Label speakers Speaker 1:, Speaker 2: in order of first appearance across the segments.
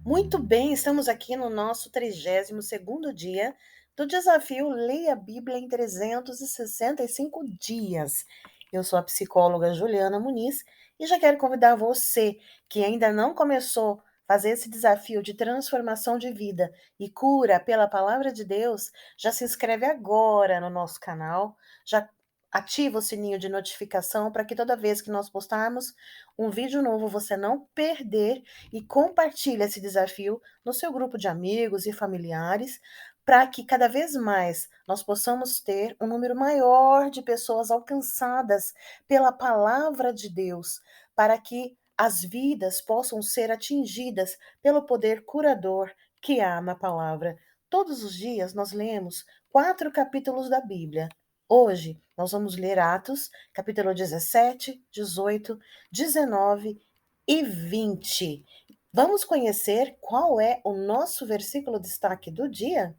Speaker 1: Muito bem, estamos aqui no nosso 32º dia do desafio Leia a Bíblia em 365 dias. Eu sou a psicóloga Juliana Muniz e já quero convidar você que ainda não começou a fazer esse desafio de transformação de vida e cura pela palavra de Deus, já se inscreve agora no nosso canal, já ativa o sininho de notificação para que toda vez que nós postarmos um vídeo novo você não perder e compartilhe esse desafio no seu grupo de amigos e familiares, para que cada vez mais nós possamos ter um número maior de pessoas alcançadas pela palavra de Deus, para que as vidas possam ser atingidas pelo poder curador que há na palavra. Todos os dias nós lemos 4 capítulos da Bíblia. Hoje nós vamos ler Atos, capítulo 17, 18, 19 e 20. Vamos conhecer qual é o nosso versículo destaque do dia?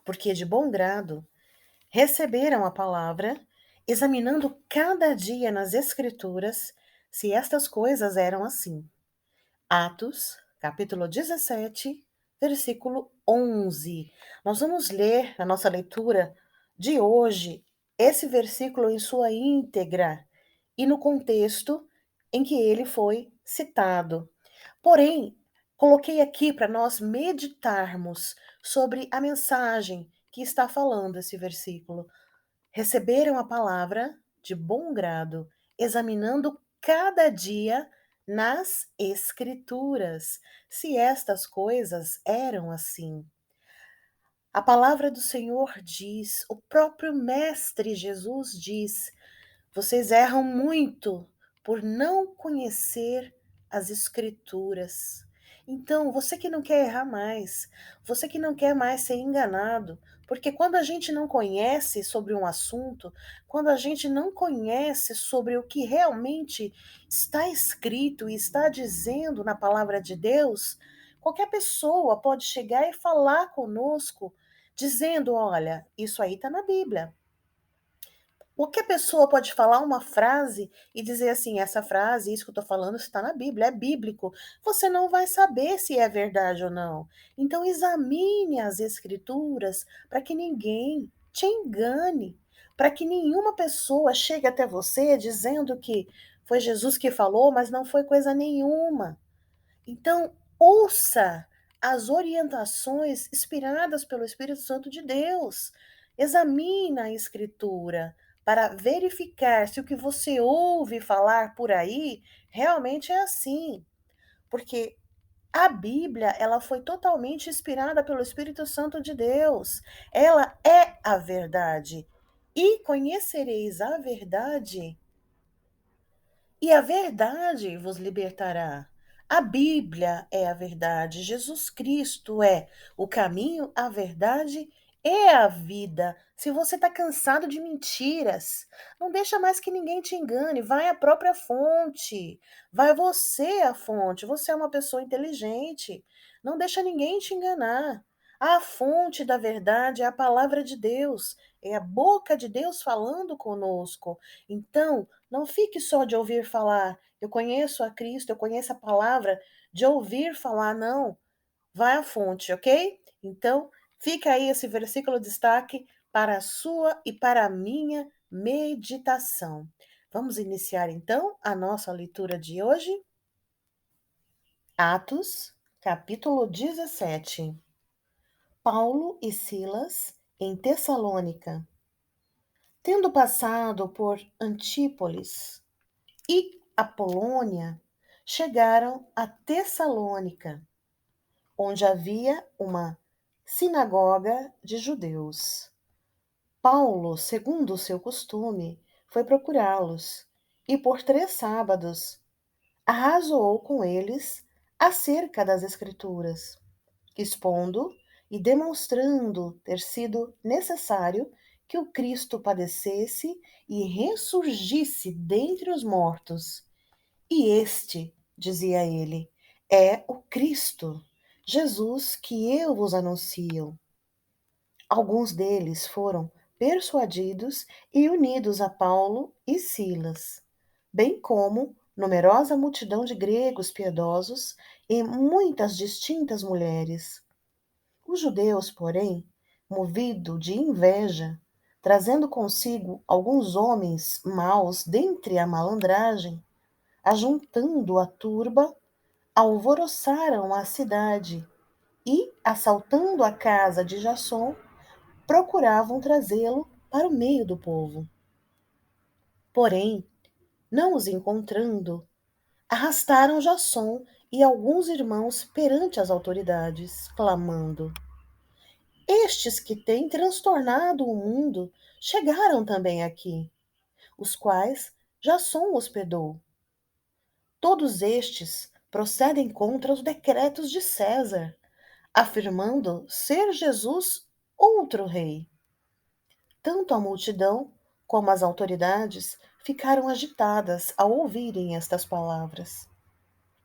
Speaker 1: Porque de bom grado receberam a palavra, examinando cada dia nas Escrituras se estas coisas eram assim. Atos, capítulo 17, versículo 11. Nós vamos ler a nossa leitura de hoje, esse versículo em sua íntegra e no contexto em que ele foi citado. Porém, coloquei aqui para nós meditarmos sobre a mensagem que está falando esse versículo. Receberam a palavra de bom grado, examinando cada dia nas Escrituras, se estas coisas eram assim. A palavra do Senhor diz, o próprio Mestre Jesus diz: vocês erram muito por não conhecer as Escrituras. Então, você que não quer errar mais, você que não quer mais ser enganado, porque quando a gente não conhece sobre um assunto, quando a gente não conhece sobre o que realmente está escrito e está dizendo na palavra de Deus, qualquer pessoa pode chegar e falar conosco dizendo: olha, isso aí está na Bíblia. Qualquer pessoa pode falar uma frase e dizer assim: essa frase, isso que eu estou falando, está na Bíblia, é bíblico. Você não vai saber se é verdade ou não. Então, examine as Escrituras para que ninguém te engane, para que nenhuma pessoa chegue até você dizendo que foi Jesus que falou, mas não foi coisa nenhuma. Então, ouça as orientações inspiradas pelo Espírito Santo de Deus. Examine a Escritura para verificar se o que você ouve falar por aí realmente é assim. Porque a Bíblia, ela foi totalmente inspirada pelo Espírito Santo de Deus. Ela é a verdade. E conhecereis a verdade, e a verdade vos libertará. A Bíblia é a verdade. Jesus Cristo é o caminho, a verdade e a vida. Se você está cansado de mentiras, não deixa mais que ninguém te engane. Vai à própria fonte. Vai você à fonte. Você é uma pessoa inteligente. Não deixa ninguém te enganar. A fonte da verdade é a palavra de Deus. É a boca de Deus falando conosco. Então, não fique só de ouvir falar, eu conheço a Cristo, eu conheço a palavra, de ouvir falar, não. Vai à fonte, ok? Então, fica aí esse versículo de destaque para a sua e para a minha meditação. Vamos iniciar então a nossa leitura de hoje? Atos, capítulo 17. Paulo e Silas em Tessalônica. Tendo passado por Antípolis e a Polônia, chegaram a Tessalônica, onde havia uma sinagoga de judeus. Paulo, segundo o seu costume, foi procurá-los e por 3 sábados arrazoou com eles acerca das Escrituras, expondo e demonstrando ter sido necessário que o Cristo padecesse e ressurgisse dentre os mortos. E este, dizia ele, é o Cristo, Jesus que eu vos anuncio. Alguns deles foram persuadidos e unidos a Paulo e Silas, bem como numerosa multidão de gregos piedosos e muitas distintas mulheres. Os judeus, porém, movido de inveja, trazendo consigo alguns homens maus dentre a malandragem, ajuntando a turba, alvoroçaram a cidade e, assaltando a casa de Jasson, procuravam trazê-lo para o meio do povo. Porém, não os encontrando, arrastaram Jasson e alguns irmãos perante as autoridades, clamando: Estes que têm transtornado o mundo chegaram também aqui, os quais Jasson hospedou. Todos estes procedem contra os decretos de César, afirmando ser Jesus outro rei. Tanto a multidão como as autoridades ficaram agitadas ao ouvirem estas palavras.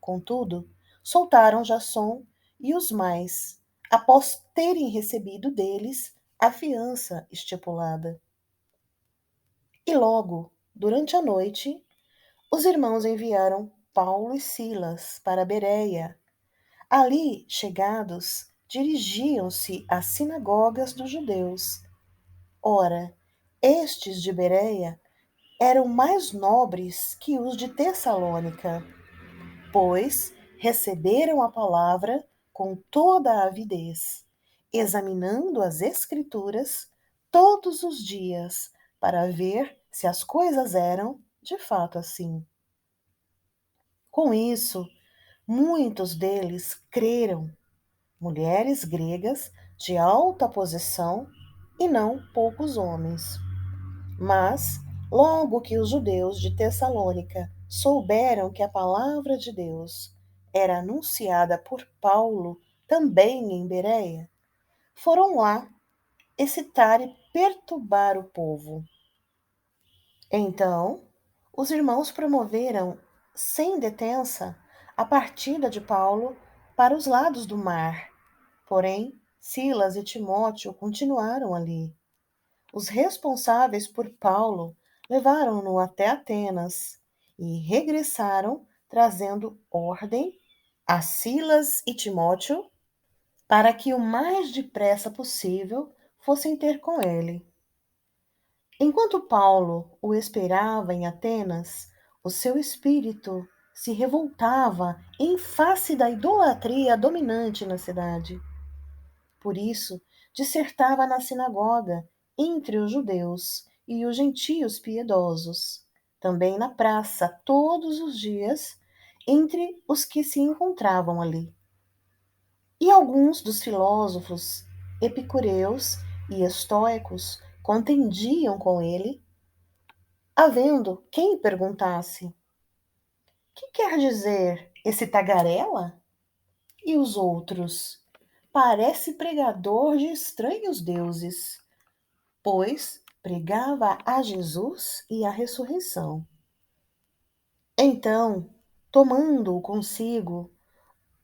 Speaker 1: Contudo, soltaram Jasson e os mais, após terem recebido deles a fiança estipulada. E logo, durante a noite, os irmãos enviaram Paulo e Silas para Bereia. Ali, chegados, dirigiam-se às sinagogas dos judeus. Ora, estes de Bereia eram mais nobres que os de Tessalônica, pois receberam a palavra com toda a avidez, examinando as Escrituras todos os dias para ver se as coisas eram de fato assim. Com isso, muitos deles creram, mulheres gregas de alta posição e não poucos homens. Mas, logo que os judeus de Tessalônica souberam que a palavra de Deus era anunciada por Paulo também em Bereia, foram lá excitar e perturbar o povo. Então, os irmãos promoveram, sem detença, a partida de Paulo para os lados do mar. Porém, Silas e Timóteo continuaram ali. Os responsáveis por Paulo levaram-no até Atenas e regressaram trazendo ordem a Silas e Timóteo para que o mais depressa possível fossem ter com ele. Enquanto Paulo o esperava em Atenas, o seu espírito se revoltava em face da idolatria dominante na cidade. Por isso, dissertava na sinagoga, entre os judeus e os gentios piedosos, também na praça, todos os dias, entre os que se encontravam ali. E alguns dos filósofos epicureus e estoicos contendiam com ele, havendo quem perguntasse: que quer dizer esse tagarela? E os outros: parece pregador de estranhos deuses, pois pregava a Jesus e a ressurreição. Então, tomando-o consigo,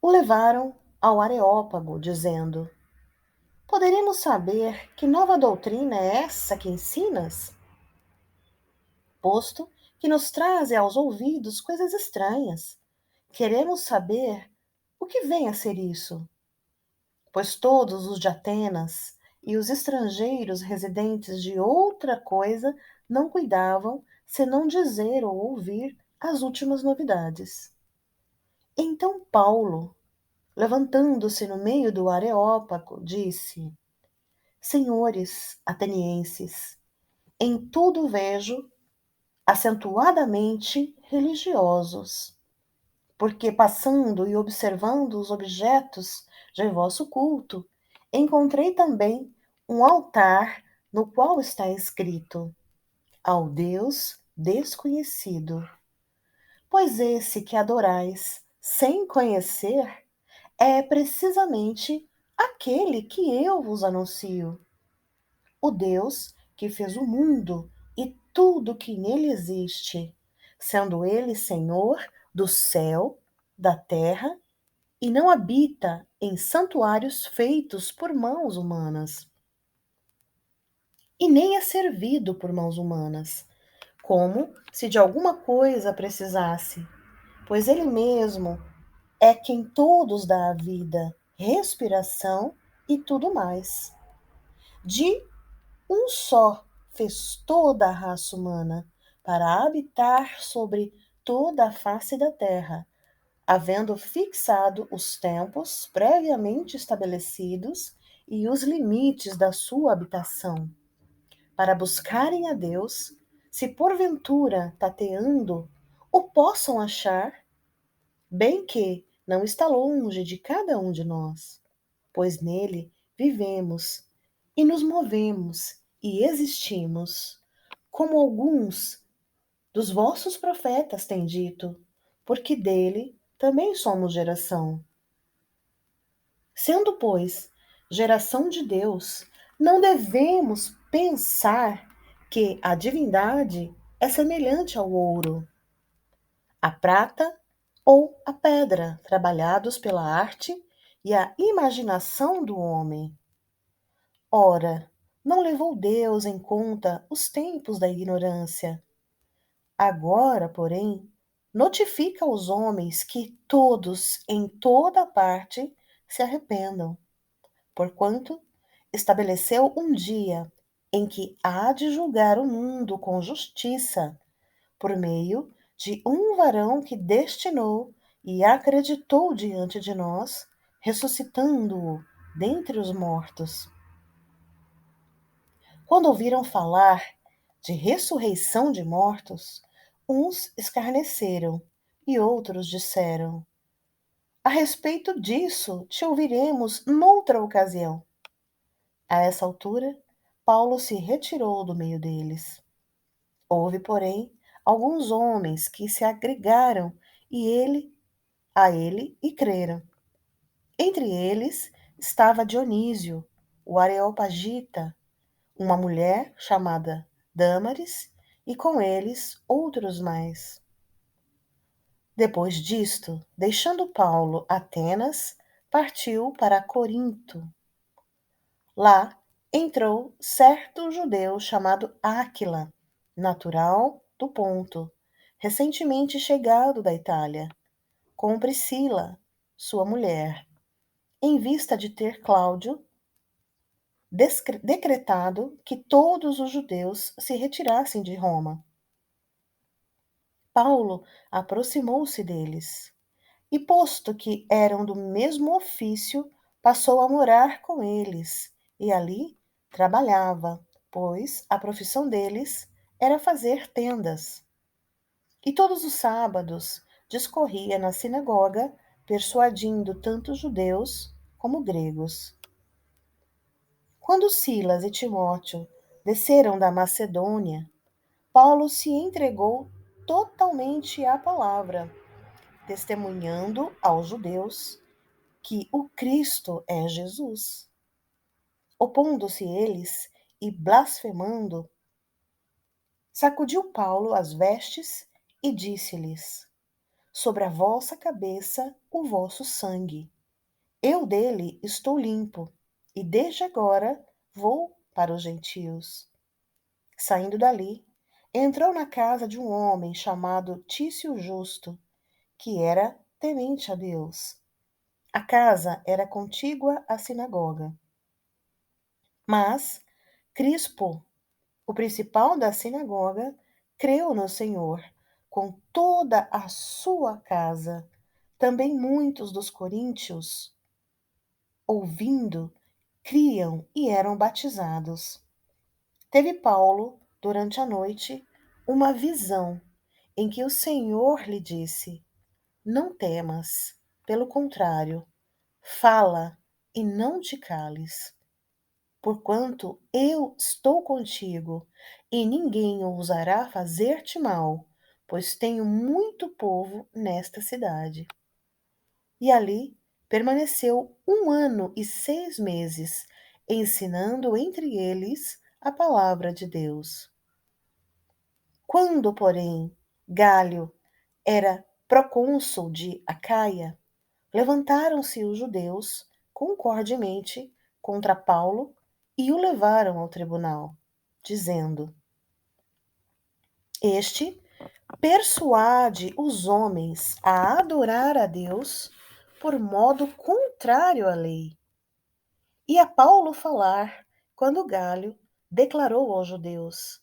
Speaker 1: o levaram ao Areópago, dizendo: Poderemos saber que nova doutrina é essa que ensinas? Posto que nos traze aos ouvidos coisas estranhas, queremos saber o que vem a ser isso. Pois todos os de Atenas e os estrangeiros residentes de outra coisa não cuidavam senão dizer ou ouvir as últimas novidades. Então Paulo, levantando-se no meio do Areópago, disse: Senhores atenienses, em tudo vejo acentuadamente religiosos, porque passando e observando os objetos de vosso culto, encontrei também um altar no qual está escrito: Ao Deus desconhecido. Pois esse que adorais sem conhecer é precisamente aquele que eu vos anuncio. O Deus que fez o mundo e tudo que nele existe, sendo ele Senhor do céu, da terra, e não habita em santuários feitos por mãos humanas, e nem é servido por mãos humanas, como se de alguma coisa precisasse, pois ele mesmo é quem todos dá a vida, respiração e tudo mais. De um só fez toda a raça humana para habitar sobre toda a face da terra, havendo fixado os tempos previamente estabelecidos e os limites da sua habitação, para buscarem a Deus, se porventura tateando o possam achar, bem que não está longe de cada um de nós, pois nele vivemos e nos movemos e existimos, como alguns dos vossos profetas têm dito, porque dele também somos geração. Sendo, pois, geração de Deus, não devemos pensar que a divindade é semelhante ao ouro, à prata ou à pedra, trabalhados pela arte e a imaginação do homem. Ora, não levou Deus em conta os tempos da ignorância. Agora, porém, notifica aos homens que todos, em toda parte, se arrependam, porquanto estabeleceu um dia em que há de julgar o mundo com justiça, por meio de um varão que destinou e acreditou diante de nós, ressuscitando-o dentre os mortos. Quando ouviram falar de ressurreição de mortos, uns escarneceram e outros disseram: A respeito disso te ouviremos noutra ocasião. A essa altura, Paulo se retirou do meio deles. Houve, porém, alguns homens que se agregaram a ele e creram. Entre eles estava Dionísio, o Areopagita, uma mulher chamada Dâmaris, e com eles outros mais. Depois disto, deixando Paulo Atenas, partiu para Corinto. Lá entrou certo judeu chamado Áquila, natural do Ponto, recentemente chegado da Itália, com Priscila, sua mulher, em vista de ter Cláudio decretado que todos os judeus se retirassem de Roma. Paulo aproximou-se deles e, posto que eram do mesmo ofício, passou a morar com eles e ali trabalhava, pois a profissão deles era fazer tendas. E todos os sábados discorria na sinagoga, persuadindo tanto judeus como gregos. Quando Silas e Timóteo desceram da Macedônia, Paulo se entregou totalmente à palavra, testemunhando aos judeus que o Cristo é Jesus. Opondo-se eles e blasfemando, sacudiu Paulo as vestes e disse-lhes: Sobre a vossa cabeça o vosso sangue. Eu dele estou limpo, e desde agora vou para os gentios. Saindo dali, entrou na casa de um homem chamado Tício Justo, que era temente a Deus. A casa era contígua à sinagoga. Mas Crispo, o principal da sinagoga, creu no Senhor com toda a sua casa. Também muitos dos coríntios, ouvindo, criam e eram batizados. Teve Paulo, durante a noite, uma visão em que o Senhor lhe disse: Não temas, pelo contrário, fala e não te cales, porquanto eu estou contigo, e ninguém ousará fazer-te mal, pois tenho muito povo nesta cidade. E ali permaneceu 1 ano e 6 meses, ensinando entre eles a palavra de Deus. Quando, porém, Galho era procônsul de Acaia, levantaram-se os judeus concordemente contra Paulo e o levaram ao tribunal, dizendo: Este persuade os homens a adorar a Deus por modo contrário à lei. E a Paulo falar quando Galho declarou aos judeus: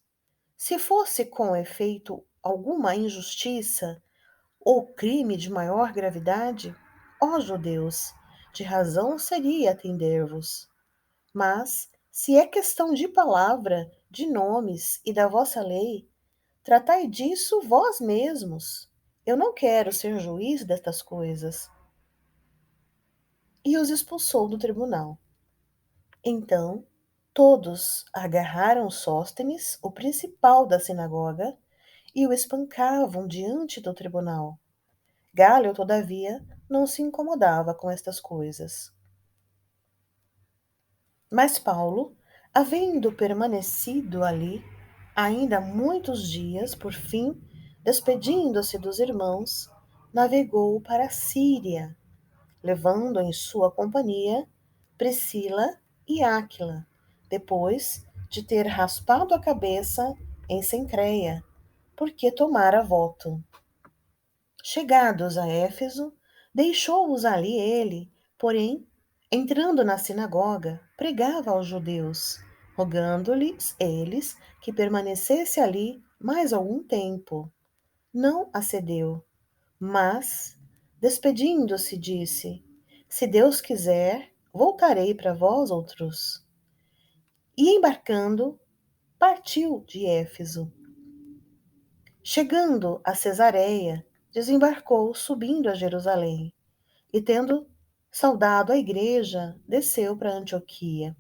Speaker 1: se fosse com efeito alguma injustiça ou crime de maior gravidade, ó judeus, de razão seria atender-vos. Mas, se é questão de palavra, de nomes e da vossa lei, tratai disso vós mesmos. Eu não quero ser juiz destas coisas. E os expulsou do tribunal. Então, todos agarraram Sóstenes, o principal da sinagoga, e o espancavam diante do tribunal. Galho, todavia, não se incomodava com estas coisas. Mas Paulo, havendo permanecido ali ainda muitos dias, por fim, despedindo-se dos irmãos, navegou para a Síria, levando em sua companhia Priscila e Áquila, depois de ter raspado a cabeça em Cencreia, porque tomara voto. Chegados a Éfeso, deixou-os ali ele, porém, entrando na sinagoga, pregava aos judeus, rogando-lhes eles que permanecesse ali mais algum tempo. Não acedeu, mas, despedindo-se, disse: se Deus quiser, voltarei para vós outros. E embarcando, partiu de Éfeso. Chegando a Cesareia, desembarcou, subindo a Jerusalém, e tendo saudado a igreja, desceu para Antioquia.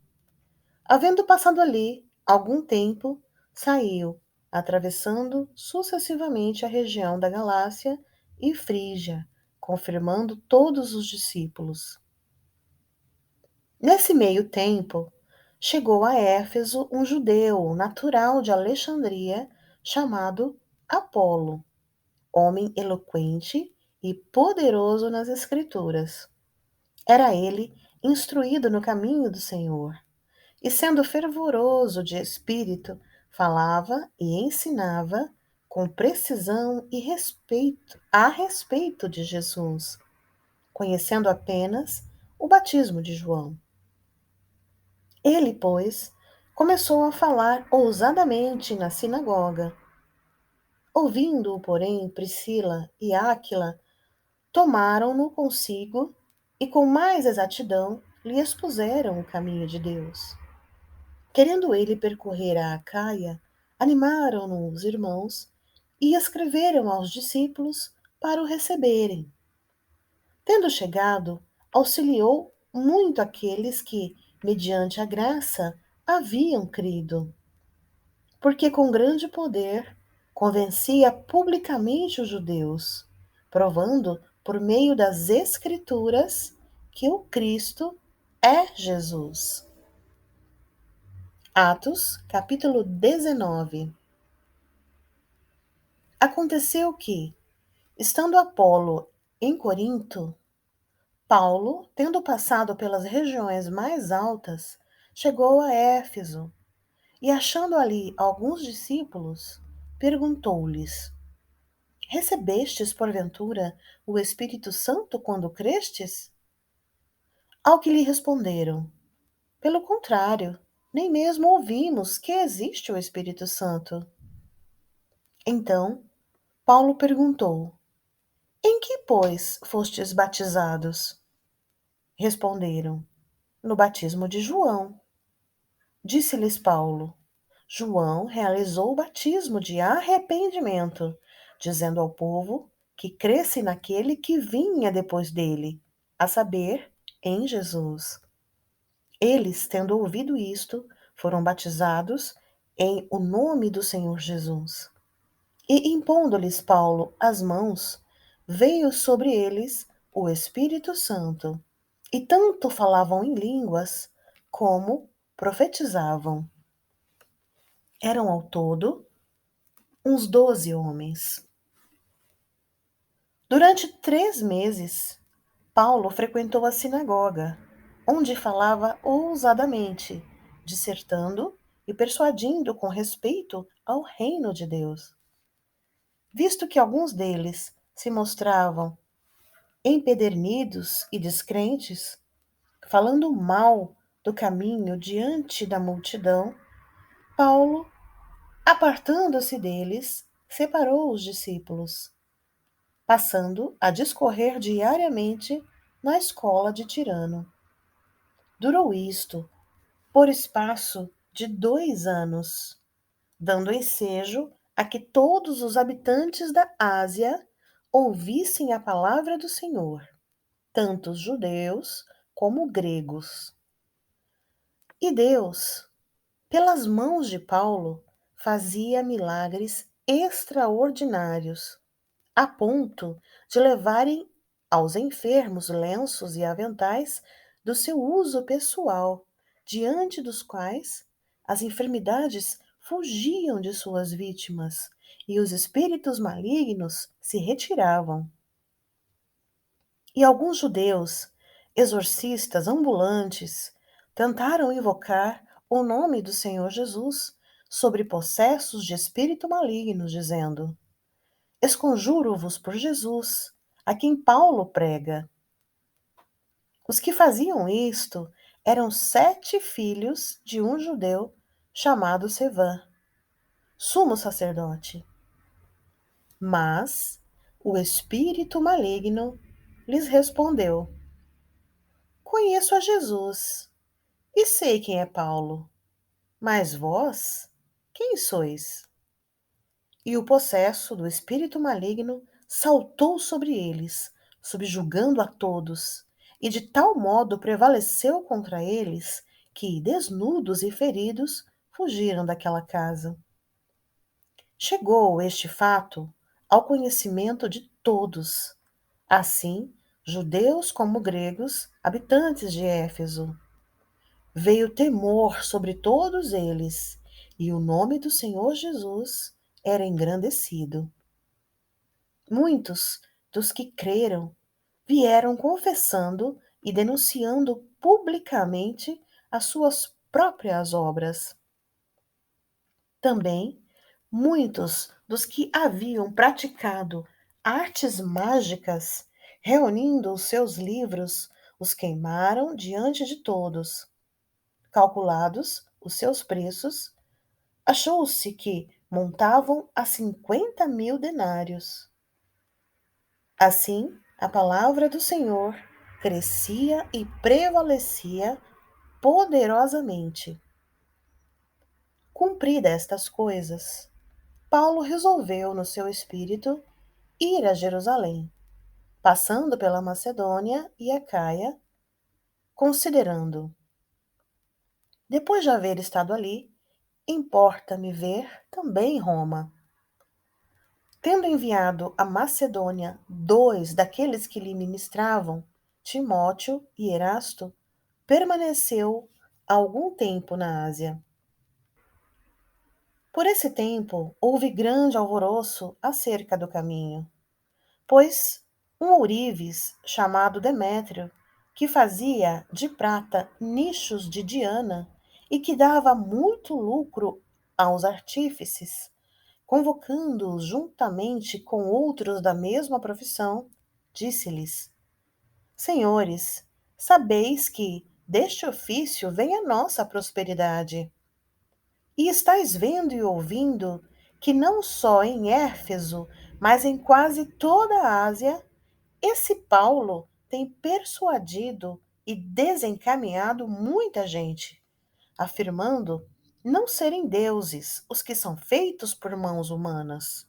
Speaker 1: Havendo passado ali algum tempo, saiu, atravessando sucessivamente a região da Galácia e Frígia, confirmando todos os discípulos. Nesse meio tempo, chegou a Éfeso um judeu natural de Alexandria, chamado Apolo, homem eloquente e poderoso nas Escrituras. Era ele instruído no caminho do Senhor, e sendo fervoroso de espírito, falava e ensinava com precisão e respeito a respeito de Jesus, conhecendo apenas o batismo de João. Ele, pois, começou a falar ousadamente na sinagoga. Ouvindo-o, porém, Priscila e Áquila tomaram-no consigo e, com mais exatidão, lhe expuseram o caminho de Deus. Querendo ele percorrer a Acaia, animaram-no os irmãos e escreveram aos discípulos para o receberem. Tendo chegado, auxiliou muito aqueles que, mediante a graça, haviam crido, porque com grande poder convencia publicamente os judeus, provando por meio das Escrituras que o Cristo é Jesus. Atos, capítulo 19. Aconteceu que, estando Apolo em Corinto, Paulo, tendo passado pelas regiões mais altas, chegou a Éfeso e, achando ali alguns discípulos, perguntou-lhes: recebestes, porventura, o Espírito Santo quando crestes? Ao que lhe responderam: pelo contrário, nem mesmo ouvimos que existe o Espírito Santo. Então, Paulo perguntou: em que, pois, fostes batizados? Responderam: no batismo de João. Disse-lhes Paulo: João realizou o batismo de arrependimento, dizendo ao povo que cresce naquele que vinha depois dele, a saber, em Jesus. Eles, tendo ouvido isto, foram batizados em o nome do Senhor Jesus. E impondo-lhes Paulo as mãos, veio sobre eles o Espírito Santo, e tanto falavam em línguas como profetizavam. Eram ao todo uns 12 homens. Durante 3 meses, Paulo frequentou a sinagoga, onde falava ousadamente, dissertando e persuadindo com respeito ao reino de Deus. Visto que alguns deles se mostravam empedernidos e descrentes, falando mal do caminho diante da multidão, Paulo, apartando-se deles, separou os discípulos, passando a discorrer diariamente na escola de Tirano. Durou isto por espaço de 2 anos, dando ensejo a que todos os habitantes da Ásia ouvissem a palavra do Senhor, tanto os judeus como gregos. E Deus, pelas mãos de Paulo, fazia milagres extraordinários, a ponto de levarem aos enfermos lenços e aventais do seu uso pessoal, diante dos quais as enfermidades fugiam de suas vítimas e os espíritos malignos se retiravam. E alguns judeus, exorcistas ambulantes, tentaram invocar o nome do Senhor Jesus sobre possessos de espírito maligno, dizendo: Esconjuro-vos por Jesus, a quem Paulo prega. Os que faziam isto eram 7 filhos de um judeu chamado Sevã, sumo sacerdote. Mas o espírito maligno lhes respondeu: Conheço a Jesus e sei quem é Paulo, mas vós, quem sois? E o possesso do espírito maligno saltou sobre eles, subjugando a todos, e de tal modo prevaleceu contra eles que, desnudos e feridos, fugiram daquela casa. Chegou este fato ao conhecimento de todos, assim, judeus como gregos, habitantes de Éfeso. Veio temor sobre todos eles, e o nome do Senhor Jesus era engrandecido. Muitos dos que creram vieram confessando e denunciando publicamente as suas próprias obras. Também muitos dos que haviam praticado artes mágicas, reunindo os seus livros, os queimaram diante de todos. Calculados os seus preços, achou-se que montavam a 50.000 denários. Assim, a palavra do Senhor crescia e prevalecia poderosamente. Cumpridas estas coisas, Paulo resolveu no seu espírito ir a Jerusalém, passando pela Macedônia e Acaia, considerando: depois de haver estado ali, importa-me ver também Roma. Tendo enviado à Macedônia 2 daqueles que lhe ministravam, Timóteo e Erasto, permaneceu algum tempo na Ásia. Por esse tempo houve grande alvoroço acerca do caminho, pois um ourives chamado Demétrio, que fazia de prata nichos de Diana e que dava muito lucro aos artífices, convocando-os juntamente com outros da mesma profissão, disse-lhes: Senhores, sabeis que deste ofício vem a nossa prosperidade. E estáis vendo e ouvindo que não só em Éfeso, mas em quase toda a Ásia, esse Paulo tem persuadido e desencaminhado muita gente, afirmando não serem deuses os que são feitos por mãos humanas.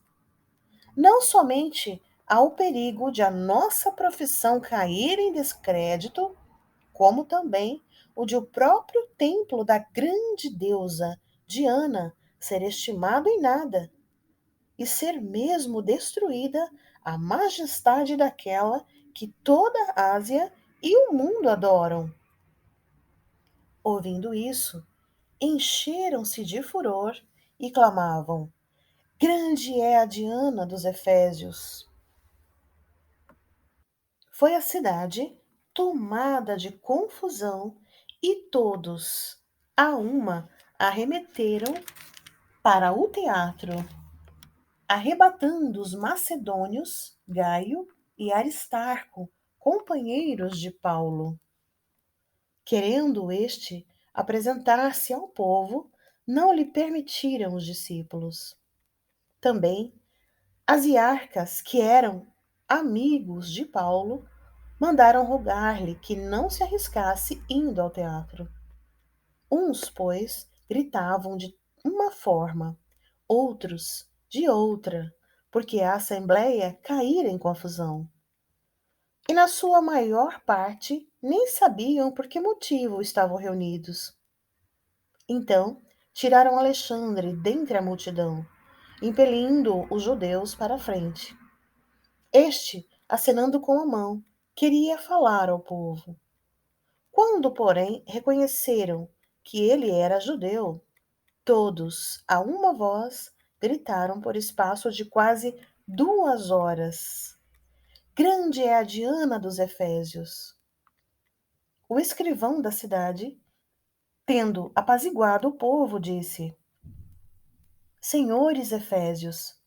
Speaker 1: Não somente há o perigo de a nossa profissão cair em descrédito, como também o de o próprio templo da grande deusa Diana ser estimado em nada e ser mesmo destruída a majestade daquela que toda a Ásia e o mundo adoram. Ouvindo isso, encheram-se de furor e clamavam: Grande é a Diana dos Efésios. Foi a cidade tomada de confusão e todos, a uma, arremeteram para o teatro. arrebatando os macedônios, Gaio e Aristarco, companheiros de Paulo. Querendo este apresentar-se ao povo, não lhe permitiram os discípulos. Também as iarcas, que eram amigos de Paulo, mandaram rogar-lhe que não se arriscasse indo ao teatro. Uns, pois, gritavam de uma forma, outros de outra, porque a assembleia caíra em confusão. E na sua maior parte nem sabiam por que motivo estavam reunidos. Então tiraram Alexandre dentre a multidão, impelindo os judeus para a frente. Este, acenando com a mão, queria falar ao povo. Quando, porém, reconheceram que ele era judeu, todos, a uma voz, gritaram por espaço de quase 2 horas: Grande é a Diana dos Efésios! O escrivão da cidade, tendo apaziguado o povo, disse: Senhores Efésios,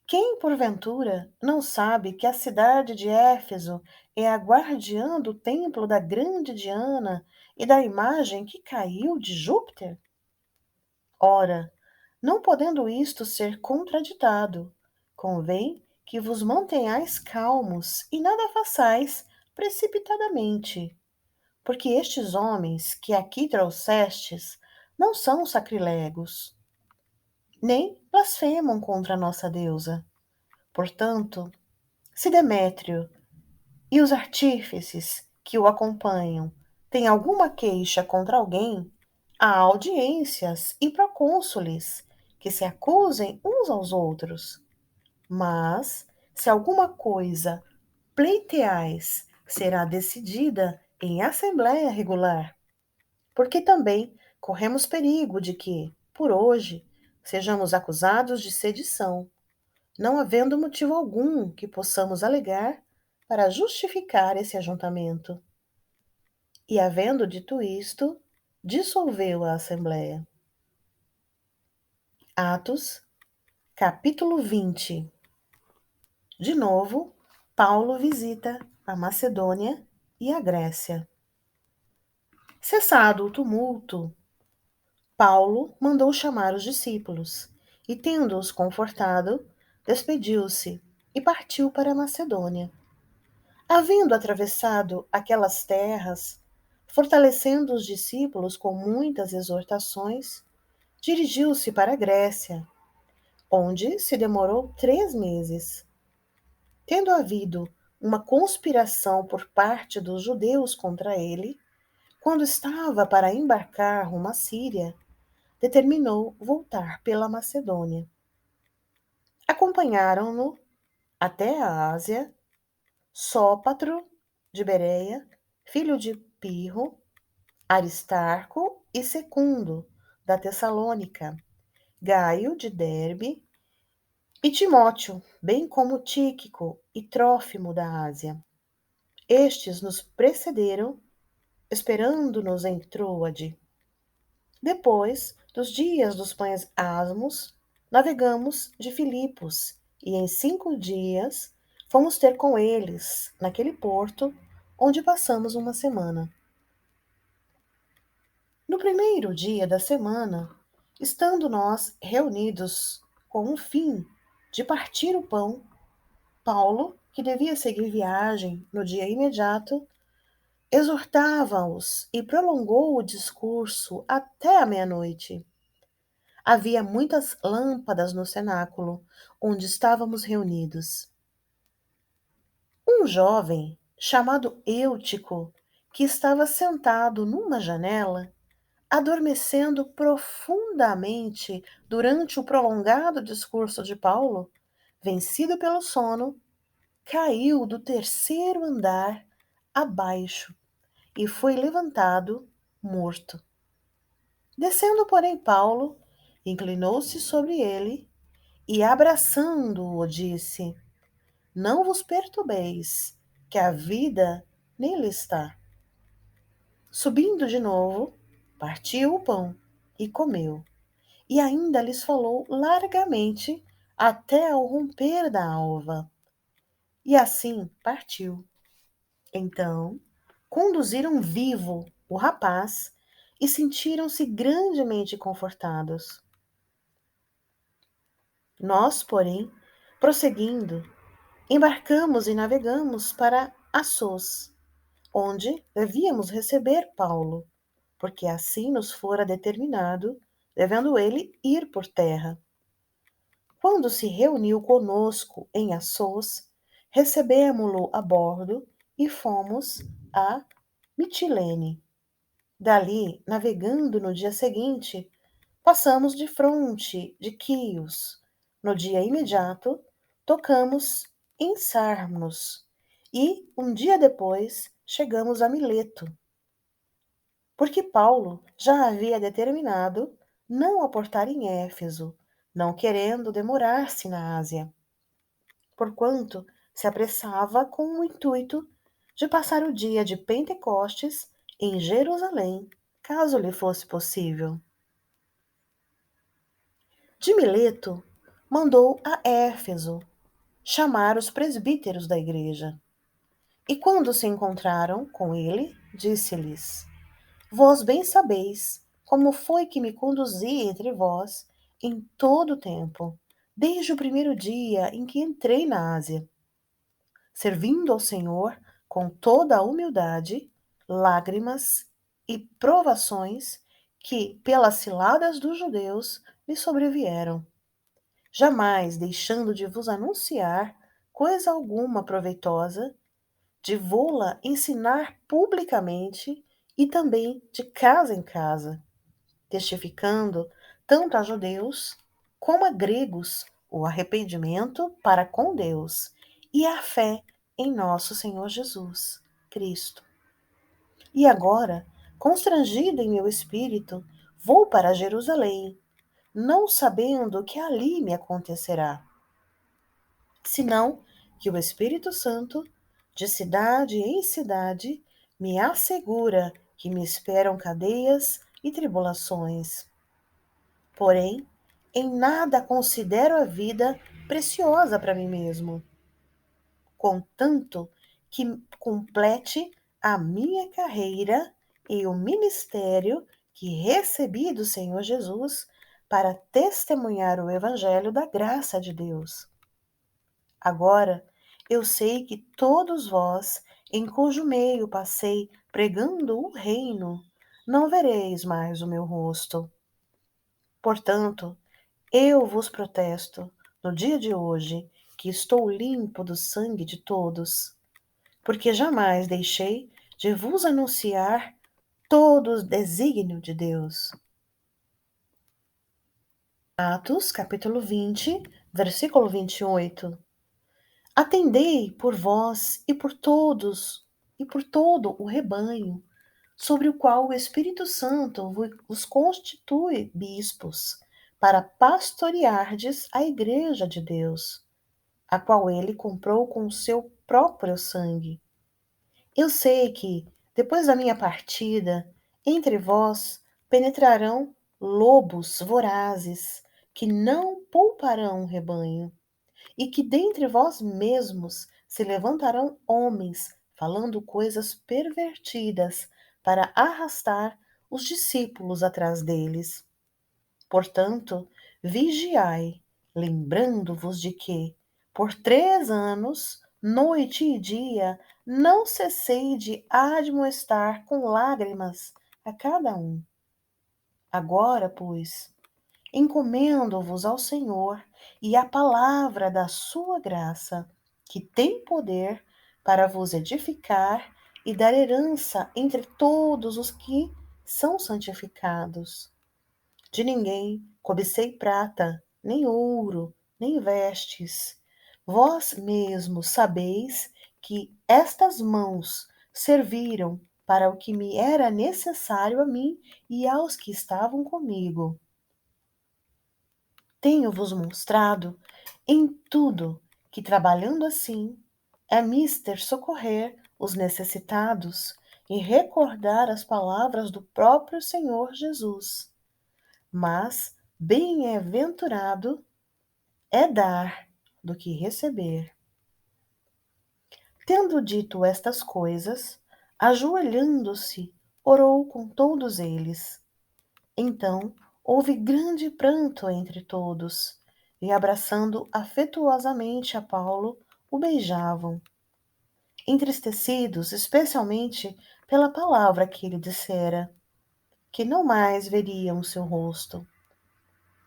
Speaker 1: quem porventura não sabe que a cidade de Éfeso é a guardiã do templo da grande Diana e da imagem que caiu de Júpiter? Ora, não podendo isto ser contraditado, convém que vos mantenhais calmos e nada façais precipitadamente, porque estes homens que aqui trouxestes não são sacrilegos, nem blasfemam contra a nossa deusa. Portanto, se Demétrio e os artífices que o acompanham têm alguma queixa contra alguém, há audiências e procônsules que se acusem uns aos outros. Mas, se alguma coisa pleiteais, será decidida em assembléia regular, porque também corremos perigo de que, por hoje, sejamos acusados de sedição, não havendo motivo algum que possamos alegar para justificar esse ajuntamento. E, havendo dito isto, dissolveu a Assembleia. Atos, capítulo 20. De novo, Paulo visita a Macedônia e a Grécia. Cessado o tumulto, Paulo mandou chamar os discípulos e, tendo-os confortado, despediu-se e partiu para a Macedônia. Havendo atravessado aquelas terras, fortalecendo os discípulos com muitas exortações, dirigiu-se para a Grécia, onde se demorou 3 meses. Tendo havido uma conspiração por parte dos judeus contra ele, quando estava para embarcar rumo à Síria, determinou voltar pela Macedônia. Acompanharam-no até a Ásia Sópatro de Bereia, filho de Pirro, Aristarco e Secundo, da Tessalônica, Gaio de Derbe e Timóteo, bem como Tíquico e Trófimo da Ásia. Estes nos precederam, esperando-nos em Troade. Depois dos dias dos pães asmos, navegamos de Filipos e em 5 dias fomos ter com eles naquele porto onde passamos uma semana. No primeiro dia da semana, estando nós reunidos com o fim de partir o pão, Paulo, que devia seguir viagem no dia imediato, exortava-os e prolongou o discurso até a meia-noite. Havia muitas lâmpadas no cenáculo onde estávamos reunidos. Um jovem, chamado Eutico, que estava sentado numa janela, adormecendo profundamente durante o prolongado discurso de Paulo, vencido pelo sono, caiu do terceiro andar abaixo e foi levantado morto. Descendo, porém, Paulo inclinou-se sobre ele e, abraçando-o, disse: Não vos perturbeis, que a vida nele está. Subindo de novo, partiu o pão e comeu, e ainda lhes falou largamente até ao romper da alva. E assim partiu. Então, conduziram vivo o rapaz e sentiram-se grandemente confortados. Nós, porém, prosseguindo, embarcamos e navegamos para Assos, onde devíamos receber Paulo, porque assim nos fora determinado, devendo ele ir por terra. Quando se reuniu conosco em Assos, recebemo-lo a bordo e fomos a Mitilene. Dali, navegando no dia seguinte, passamos de fronte de Quios. No dia imediato, tocamos em Sarmos e, um dia depois, chegamos a Mileto, porque Paulo já havia determinado não aportar em Éfeso, não querendo demorar-se na Ásia, porquanto se apressava com o intuito de passar o dia de Pentecostes em Jerusalém, caso lhe fosse possível. De Mileto, mandou a Éfeso chamar os presbíteros da igreja. E quando se encontraram com ele, disse-lhes: Vós bem sabeis como foi que me conduzi entre vós em todo o tempo, desde o primeiro dia em que entrei na Ásia, servindo ao Senhor com toda a humildade, lágrimas e provações que, pelas ciladas dos judeus, me sobrevieram, jamais deixando de vos anunciar coisa alguma proveitosa, de vô-la ensinar publicamente e também de casa em casa, testificando tanto a judeus como a gregos o arrependimento para com Deus e a fé em nosso Senhor Jesus Cristo. E agora, constrangido em meu espírito, vou para Jerusalém, não sabendo o que ali me acontecerá, senão que o Espírito Santo, de cidade em cidade, me assegura que me esperam cadeias e tribulações. Porém, em nada considero a vida preciosa para mim mesmo, contanto que complete a minha carreira e o ministério que recebi do Senhor Jesus para testemunhar o Evangelho da graça de Deus. Agora, eu sei que todos vós, em cujo meio passei pregando o reino, não vereis mais o meu rosto. Portanto, eu vos protesto, no dia de hoje, que estou limpo do sangue de todos, porque jamais deixei de vos anunciar todo o desígnio de Deus. Atos, capítulo 20, versículo 28. Atendei por vós e por todo o rebanho, sobre o qual o Espírito Santo vos constitui bispos, para pastoreardes a igreja de Deus, a qual ele comprou com o seu próprio sangue. Eu sei que, depois da minha partida, entre vós penetrarão lobos vorazes, que não pouparão o rebanho, e que dentre vós mesmos se levantarão homens falando coisas pervertidas para arrastar os discípulos atrás deles. Portanto, vigiai, lembrando-vos de que, por 3 anos, noite e dia, não cessei de admoestar com lágrimas a cada um. Agora, pois, encomendo-vos ao Senhor e à palavra da sua graça, que tem poder para vos edificar e dar herança entre todos os que são santificados. De ninguém cobicei prata, nem ouro, nem vestes. Vós mesmos sabeis que estas mãos serviram para o que me era necessário a mim e aos que estavam comigo. Tenho-vos mostrado em tudo que, trabalhando assim, é mister socorrer os necessitados e recordar as palavras do próprio Senhor Jesus. Mas bem-aventurado é dar do que receber. Tendo dito estas coisas, ajoelhando-se, orou com todos eles. Então houve grande pranto entre todos, e abraçando afetuosamente a Paulo, o beijavam, entristecidos especialmente pela palavra que ele dissera, que não mais veriam seu rosto,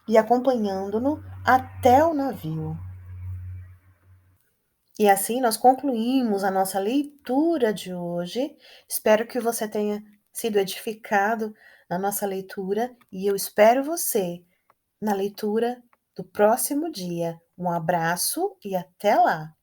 Speaker 1: e acompanhando-no até o navio. E assim nós concluímos a nossa leitura de hoje. Espero que você tenha sido edificado na nossa leitura e eu espero você na leitura do próximo dia. Um abraço e até lá!